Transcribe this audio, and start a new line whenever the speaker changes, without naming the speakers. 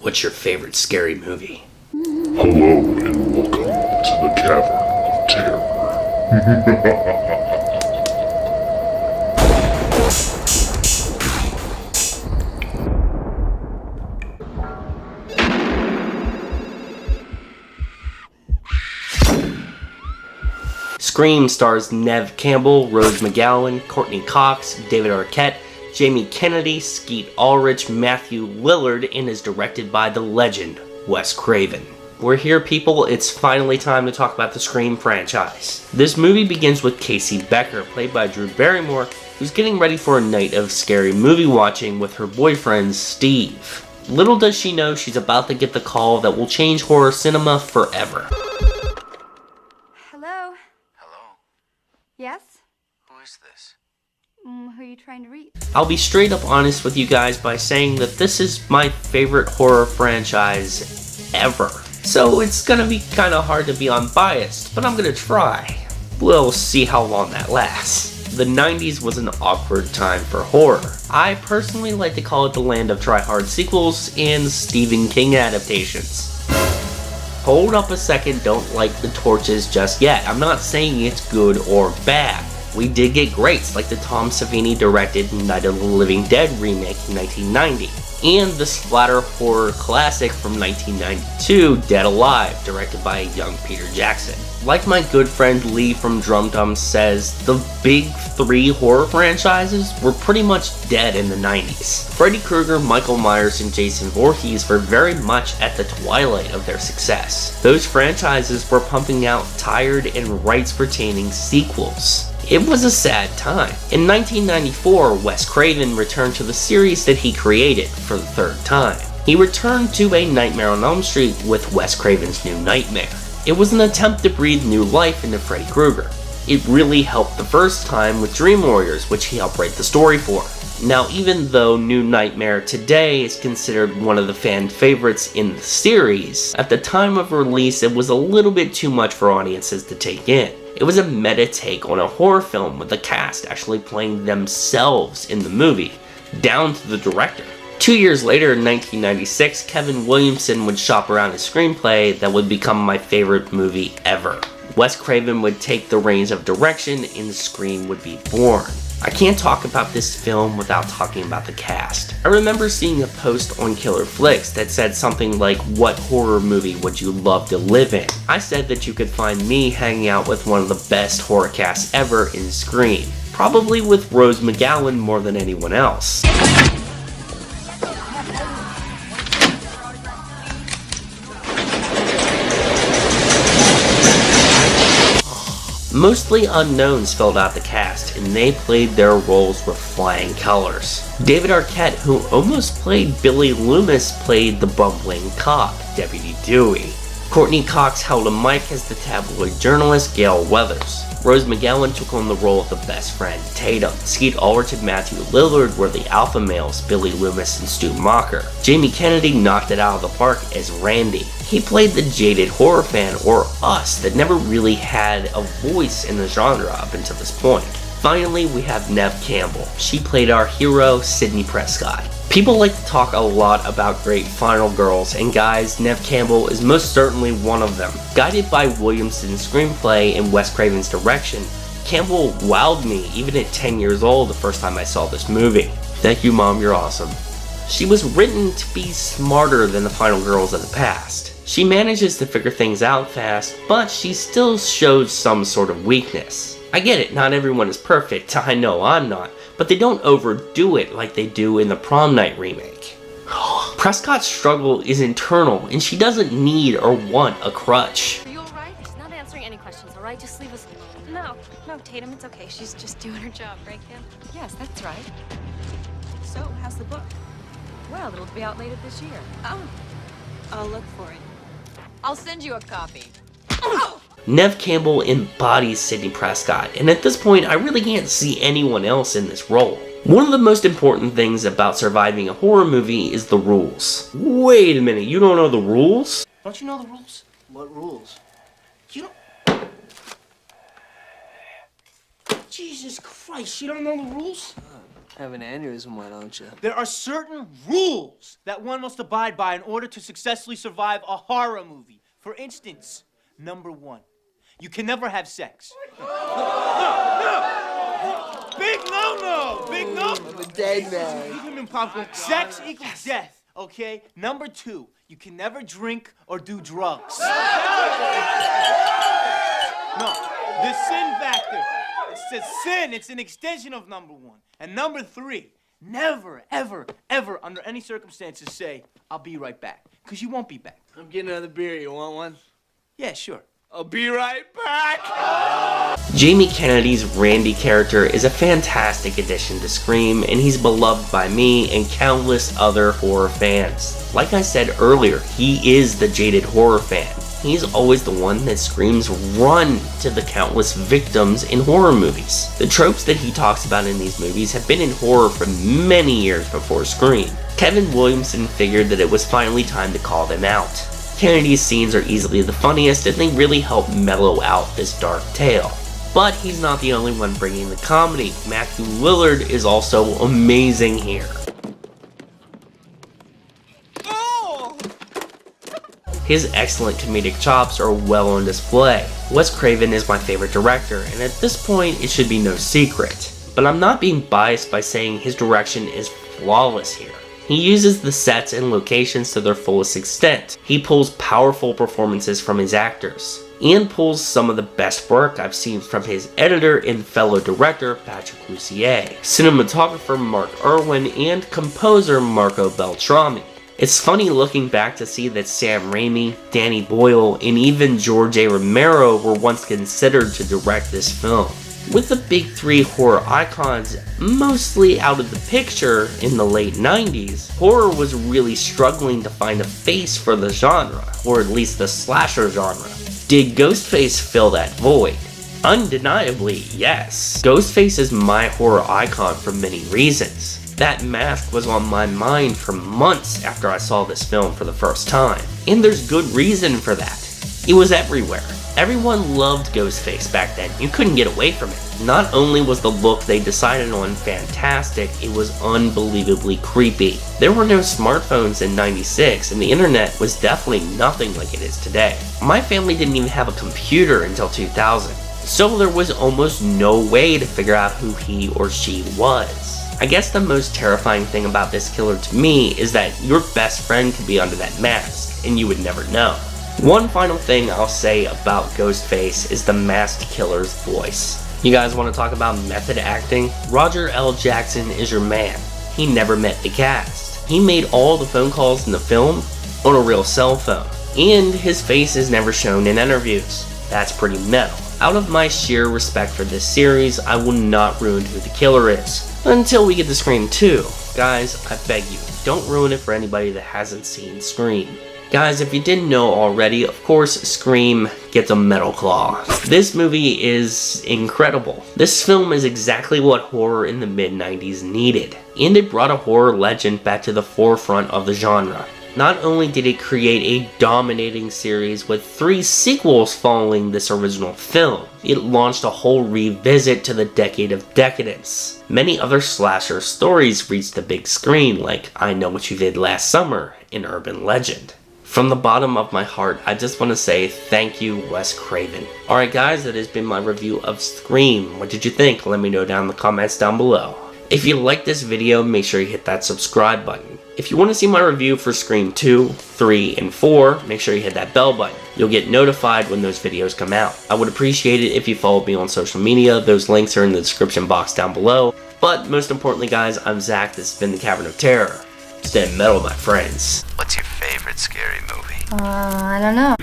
What's your favorite scary movie?
Hello and welcome to the Cavern of Terror.
Scream stars Neve Campbell, Rose McGowan, Courtney Cox, David Arquette, Jamie Kennedy, Skeet Ulrich, Matthew Lillard, and is directed by the legend, Wes Craven. We're here, people. It's finally time to talk about the Scream franchise. This movie begins with Casey Becker, played by Drew Barrymore, who's getting ready for a night of scary movie watching with her boyfriend, Steve. Little does she know she's about to get the call that will change horror cinema forever.
Hello?
Hello?
Yes?
Who is this?
Who are you trying to reach?
I'll be straight up honest with you guys by saying that this is my favorite horror franchise ever. So it's gonna be kinda hard to be unbiased, but I'm gonna try. We'll see how long that lasts. The 90s was an awkward time for horror. I personally like to call it the land of try-hard sequels and Stephen King adaptations. Hold up a second, don't light the torches just yet. I'm not saying it's good or bad. We did get greats like the Tom Savini directed Night of the Living Dead remake in 1990, and the splatter horror classic from 1992, Dead Alive, directed by a young Peter Jackson. Like my good friend Lee from Drum Dum says, the big three horror franchises were pretty much dead in the 90s. Freddy Krueger, Michael Myers, and Jason Voorhees were very much at the twilight of their success. Those franchises were pumping out tired and rights-retaining sequels. It was a sad time. In 1994, Wes Craven returned to the series that he created for the third time. He returned to A Nightmare on Elm Street with Wes Craven's New Nightmare. It was an attempt to breathe new life into Freddy Krueger. It really helped the first time with Dream Warriors, which he helped write the story for. Now, even though New Nightmare today is considered one of the fan favorites in the series, at the time of release it was a little bit too much for audiences to take in. It was a meta take on a horror film with the cast actually playing themselves in the movie, down to the director. 2 years later, in 1996, Kevin Williamson would shop around a screenplay that would become my favorite movie ever. Wes Craven would take the reins of direction and Scream would be born. I can't talk about this film without talking about the cast. I remember seeing a post on Killer Flicks that said something like, "What horror movie would you love to live in?" I said that you could find me hanging out with one of the best horror casts ever in Scream. Probably with Rose McGowan more than anyone else. Mostly unknowns filled out the cast, and they played their roles with flying colors. David Arquette, who almost played Billy Loomis, played the bumbling cop, Deputy Dewey. Courtney Cox held a mic as the tabloid journalist Gail Weathers. Rose McGowan took on the role of the best friend, Tatum. Skeet Ulrich and Matthew Lillard were the alpha males, Billy Loomis and Stu Macher. Jamie Kennedy knocked it out of the park as Randy. He played the jaded horror fan, or us, that never really had a voice in the genre up until this point. Finally, we have Neve Campbell. She played our hero, Sidney Prescott. People like to talk a lot about great final girls, and guys, Neve Campbell is most certainly one of them. Guided by Williamson's screenplay and Wes Craven's direction, Campbell wowed me even at 10 years old the first time I saw this movie. Thank you, Mom, you're awesome. She was written to be smarter than the final girls of the past. She manages to figure things out fast, but she still shows some sort of weakness. I get it, not everyone is perfect, I know I'm not, but they don't overdo it like they do in the Prom Night remake. Prescott's struggle is internal, and she doesn't need or want a crutch.
Are you alright? She's not answering any questions, alright? Just leave us alone. No, Tatum, it's okay. She's just doing her job, right, Kim?
Yes, that's right. So, how's the book?
Well, it'll be out later this year.
Oh, I'll look for it. I'll send you a copy.
Neve Campbell embodies Sidney Prescott, and at this point I really can't see anyone else in this role. One of the most important things about surviving a horror movie is the rules. Wait a minute, you don't know the rules? Don't you know the rules?
What rules?
You don't... Jesus Christ, you don't know the rules?
Have an aneurysm, why don't you?
There are certain rules that one must abide by in order to successfully survive a horror movie. For instance, number 1, you can never have sex. No. Big no-no! Big no!
I'm a dead man.
Leave him in popcorn. Sex equals death, okay? Number 2, you can never drink or do drugs. No, the sin factor. It's a sin. It's an extension of number 1. And number 3, never, ever, ever, under any circumstances say, I'll be right back. Because you won't be back.
I'm getting another beer. You want one?
Yeah, sure.
I'll be right back.
Jamie Kennedy's Randy character is a fantastic addition to Scream, and he's beloved by me and countless other horror fans. Like I said earlier, he is the jaded horror fan. He's always the one that screams run to the countless victims in horror movies. The tropes that he talks about in these movies have been in horror for many years before Scream. Kevin Williamson figured that it was finally time to call them out. Kennedy's scenes are easily the funniest, and they really help mellow out this dark tale. But he's not the only one bringing the comedy. Matthew Lillard is also amazing here. His excellent comedic chops are well on display. Wes Craven is my favorite director, and at this point it should be no secret. But I'm not being biased by saying his direction is flawless here. He uses the sets and locations to their fullest extent. He pulls powerful performances from his actors, and pulls some of the best work I've seen from his editor and fellow director Patrick Lussier, cinematographer Mark Irwin, and composer Marco Beltrami. It's funny looking back to see that Sam Raimi, Danny Boyle, and even George A. Romero were once considered to direct this film. With the big 3 horror icons mostly out of the picture in the late 90s, horror was really struggling to find a face for the genre, or at least the slasher genre. Did Ghostface fill that void? Undeniably, yes. Ghostface is my horror icon for many reasons. That mask was on my mind for months after I saw this film for the first time. And there's good reason for that. It was everywhere. Everyone loved Ghostface back then. You couldn't get away from it. Not only was the look they decided on fantastic, it was unbelievably creepy. There were no smartphones in '96, and the internet was definitely nothing like it is today. My family didn't even have a computer until 2000, so there was almost no way to figure out who he or she was. I guess the most terrifying thing about this killer to me is that your best friend could be under that mask, and you would never know. One final thing I'll say about Ghostface is the masked killer's voice. You guys want to talk about method acting? Roger L. Jackson is your man. He never met the cast. He made all the phone calls in the film on a real cell phone, and his face is never shown in interviews. That's pretty metal. Out of my sheer respect for this series, I will not ruin who the killer is until we get to Scream 2. Guys, I beg you, don't ruin it for anybody that hasn't seen Scream. Guys, if you didn't know already, of course, Scream gets a metal claw. This movie is incredible. This film is exactly what horror in the mid-90s needed, and it brought a horror legend back to the forefront of the genre. Not only did it create a dominating series with 3 sequels following this original film, it launched a whole revisit to the decade of decadence. Many other slasher stories reached the big screen, like I Know What You Did Last Summer and Urban Legend. From the bottom of my heart, I just want to say thank you, Wes Craven. Alright guys, that has been my review of Scream. What did you think? Let me know down in the comments down below. If you liked this video, make sure you hit that subscribe button. If you want to see my review for Scream 2, 3, and 4, make sure you hit that bell button. You'll get notified when those videos come out. I would appreciate it if you followed me on social media. Those links are in the description box down below. But most importantly guys, I'm Zach. This has been the Cavern of Terror. Stay metal, my friends.
What's your favorite scary movie?
I don't know.